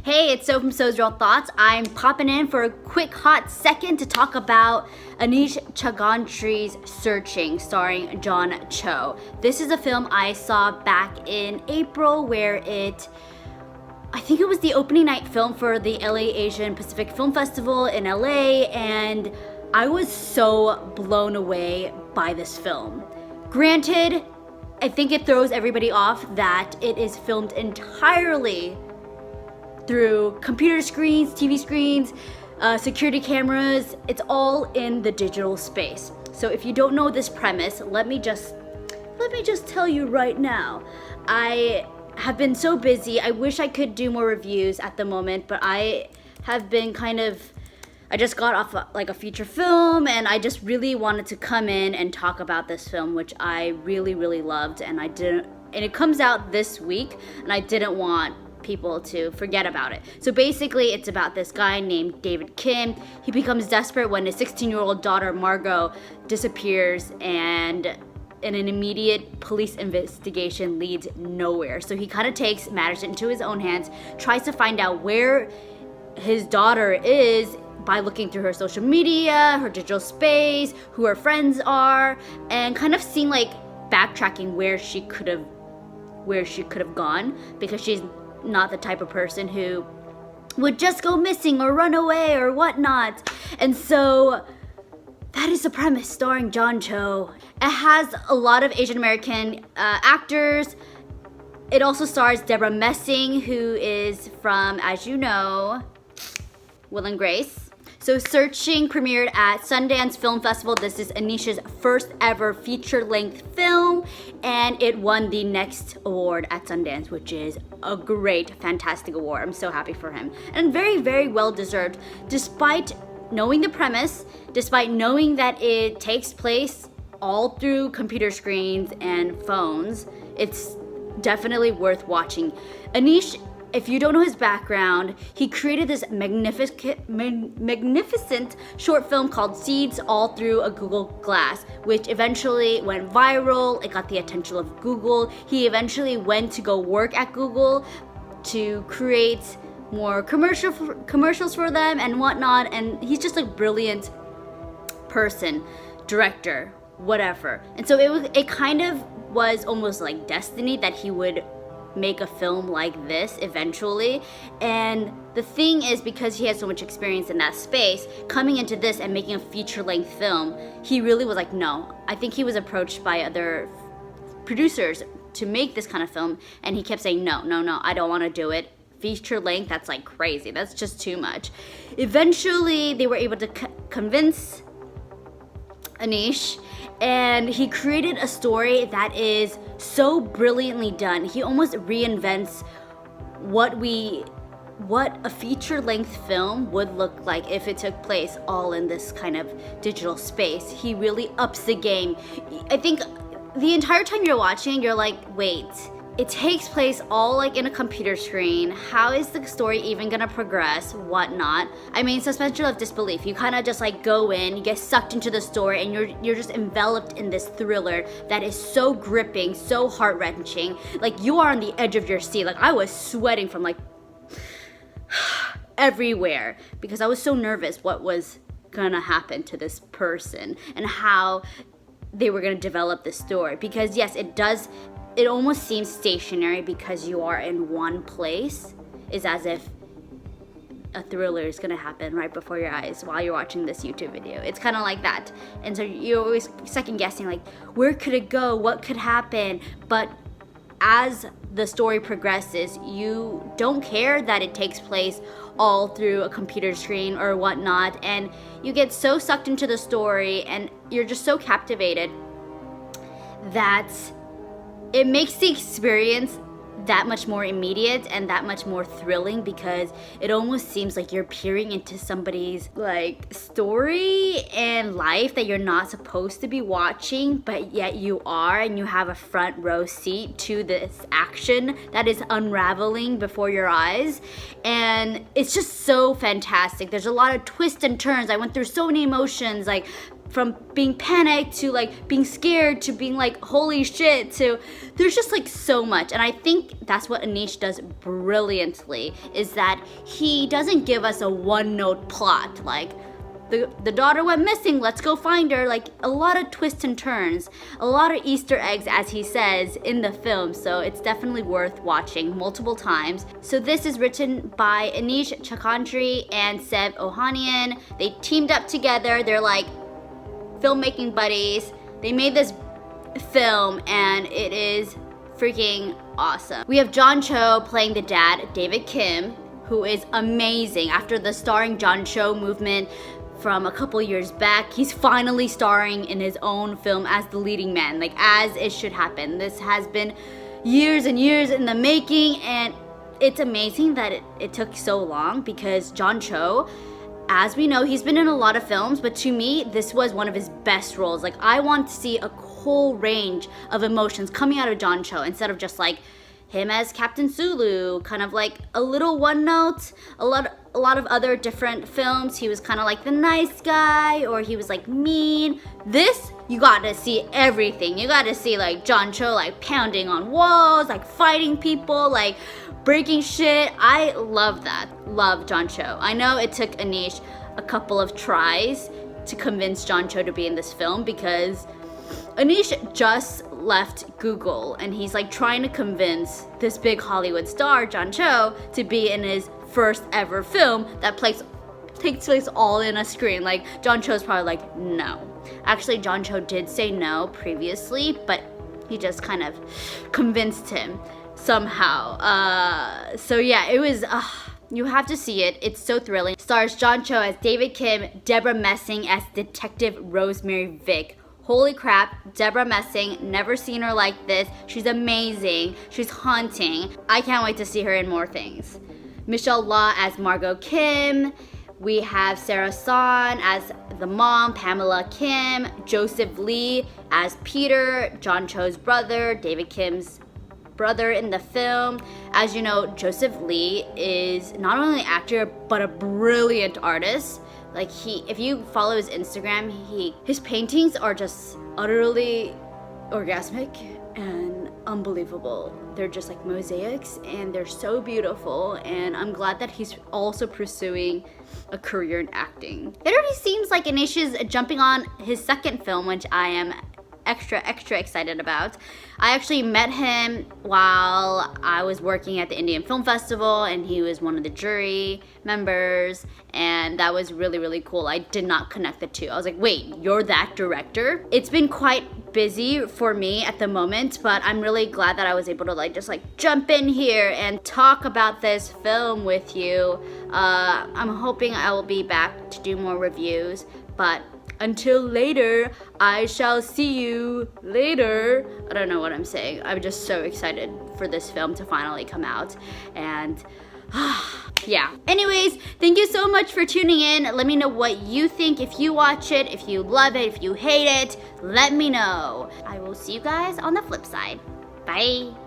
Hey, it's So from So's Real Thoughts. I'm popping in for a quick hot second to talk about Anish Chagantri's Searching, starring John Cho. This is a film I saw back in April where I think it was the opening night film for the LA Asian Pacific Film Festival in LA, and I was so blown away by this film. Granted, I think it throws everybody off that it is filmed entirely through computer screens, TV screens, security cameras. It's all in the digital space. So if you don't know this premise, let me just tell you right now. I have been so busy. I wish I could do more reviews at the moment, but I have been I just got off a feature film, and I just really wanted to come in and talk about this film, which I really, really loved, and it comes out this week, and I didn't want people to forget about it. So basically, it's about this guy named David Kim. He becomes desperate when his 16-year-old daughter, Margot, disappears, and an immediate police investigation leads nowhere. So he kind of takes matters into his own hands, tries to find out where his daughter is by looking through her social media, her digital space, who her friends are, and kind of seeing backtracking where she could have gone, because she's not the type of person who would just go missing or run away or whatnot. And so that is the premise, starring John Cho. It has a lot of Asian American actors. It also stars Deborah Messing, who is from, as you know, Will and Grace. So Searching premiered at Sundance Film Festival. This is Anish's first ever feature-length film, and it won the Next Award at Sundance, which is a great, fantastic award. I'm so happy for him. And very, very well deserved. Despite knowing the premise, despite knowing that it takes place all through computer screens and phones, it's definitely worth watching. Anish, if you don't know his background, he created this magnificent short film called Seeds all through a Google Glass, which eventually went viral. It got the attention of Google. He eventually went to go work at Google to create more commercials for them and whatnot. And he's just a brilliant person, director, whatever. And so it kind of was almost like destiny that he would make a film like this eventually. And the thing is, because he has so much experience in that space, coming into this and making a feature-length film, he really was like, no. I think he was approached by other producers to make this kind of film, and he kept saying, no, I don't want to do it. Feature length, that's like crazy. That's just too much. Eventually, they were able to convince Anish, and he created a story that is so brilliantly done. He almost reinvents what a feature-length film would look like if it took place all in this kind of digital space. He really ups the game. I think the entire time you're watching, you're like, wait, it takes place all in a computer screen. How is the story even gonna progress? Whatnot. I mean, suspension of disbelief. You kind of just go in, you get sucked into the story, and you're just enveloped in this thriller that is so gripping, so heart-wrenching. You are on the edge of your seat. I was sweating from everywhere, because I was so nervous what was gonna happen to this person and how they were gonna develop this story. Because yes, it almost seems stationary because you are in one place. It's as if a thriller is gonna happen right before your eyes while you're watching this YouTube video. It's kind of like that. And so you're always second guessing, where could it go? What could happen? But as the story progresses, you don't care that it takes place all through a computer screen or whatnot. And you get so sucked into the story, and you're just so captivated that it makes the experience that much more immediate and that much more thrilling, because it almost seems like you're peering into somebody's story and life that you're not supposed to be watching, but yet you are, and you have a front row seat to this action that is unraveling before your eyes. And it's just so fantastic. There's a lot of twists and turns. I went through so many emotions, from being panicked to like being scared to being like holy shit to there's just like so much. And I think that's what Anish does brilliantly, is that he doesn't give us a one-note plot like the daughter went missing, let's go find her. Like a lot of twists and turns, a lot of Easter eggs, as he says in the film. So it's definitely worth watching multiple times. So this is written by Anish Chaudhary and Sev Ohanian. They teamed up together. They're like filmmaking buddies. They made this film and it is freaking awesome. We have John Cho playing the dad, David Kim, who is amazing. After the starring John Cho movement from a couple years back, he's finally starring in his own film as the leading man, like as it should happen. This has been years and years in the making, and it's amazing that it took so long, because John Cho, as we know, he's been in a lot of films, but to me, this was one of his best roles. Like I want to see a whole range of emotions coming out of John Cho instead of just like him as Captain Sulu, kind of like a little one note. A lot of other different films, he was kind of like the nice guy, or he was like mean. This, you got to see everything. You got to see like John Cho like pounding on walls, like fighting people, like breaking shit. I love that. Love John Cho. I know it took Anish a couple of tries to convince John Cho to be in this film, because Anish just left Google and he's like trying to convince this big Hollywood star, John Cho, to be in his first ever film that takes place all in a screen. Like John Cho's probably like, no. Actually, John Cho did say no previously, but he just kind of convinced him somehow. So yeah, it was, you have to see it. It's so thrilling. Stars John Cho as David Kim, Deborah Messing as Detective Rosemary Vick. Holy crap, Deborah Messing, never seen her like this. She's amazing. She's haunting. I can't wait to see her in more things. Michelle Law as Margot Kim. We have Sarah Son as the mom, Pamela Kim. Joseph Lee as Peter, John Cho's brother, David Kim's brother in the film. As you know, Joseph Lee is not only an actor, but a brilliant artist. Like if you follow his Instagram, his paintings are just utterly orgasmic and unbelievable. They're just like mosaics and they're so beautiful, and I'm glad that he's also pursuing a career in acting. It already seems like Anish is jumping on his second film, which I am extra excited about. I actually met him while I was working at the Indian Film Festival, and he was one of the jury members, and that was really cool. I did not connect the two. I was like, wait, you're that director? It's been quite busy for me at the moment, but I'm really glad that I was able to like just like jump in here and talk about this film with you. I'm hoping I will be back to do more reviews, but until later, I shall see you later. I don't know what I'm saying. I'm just so excited for this film to finally come out. And yeah. Anyways, thank you so much for tuning in. Let me know what you think. If you watch it, if you love it, if you hate it, let me know. I will see you guys on the flip side. Bye.